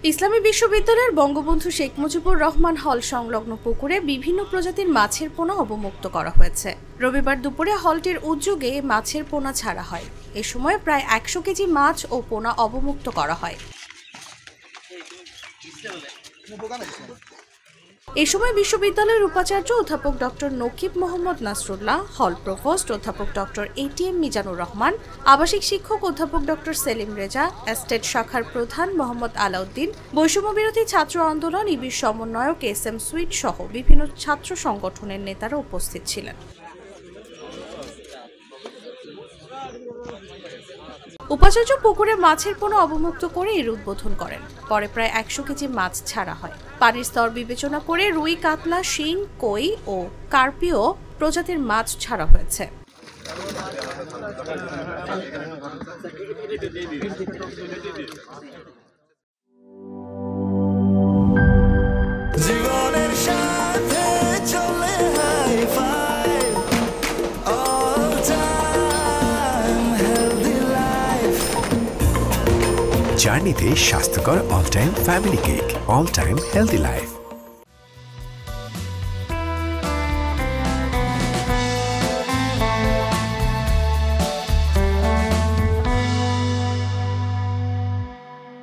ইসলামী বিশ্ববিদ্যালয়ের বঙ্গবন্ধু শেখ মুজিবুর রহমান হল সংলগ্ন পুকুরে বিভিন্ন প্রজাতির মাছের পোনা অবমুক্ত করা হয়েছে। রবিবার দুপুরে হলটির উদ্যোগে মাছের পোনা ছাড়া হয়। এ সময় প্রায় ১০০ কেজি মাছ ও পোনা অবমুক্ত করা হয়। এ সময় বিশ্ববিদ্যালয়ের উপাচার্য অধ্যাপক ডক্টর নকিব মোহাম্মদ নাসরুল্লাহ, হল প্রভোস্ট অধ্যাপক ডক্টর এটিএম মিজানুর রহমান, আবাসিক শিক্ষক অধ্যাপক ডক্টর সেলিম রেজা, এস্টেট শাখার প্রধান মোহাম্মদ আলাউদ্দিন, বৈষম্যবিরোধী ছাত্র আন্দোলন ইবির সমন্বয়ক এসএম সুইট সহ বিভিন্ন ছাত্র সংগঠনের নেতারা উপস্থিত ছিলেন। উপাচার্য পুকুরে মাছের পোনা অবমুক্ত করে এর উদ্বোধন করেন। পরে প্রায় ১০০ কেজি মাছ ছাড়া হয়। পানির স্তর বিবেচনা করে রুই, কাতলা, শিং, কই ও কার্পিও প্রজাতির মাছ ছাড়া হয়েছে। জার্নিতে স্বাস্থ্যকর all time family cake, all time healthy life.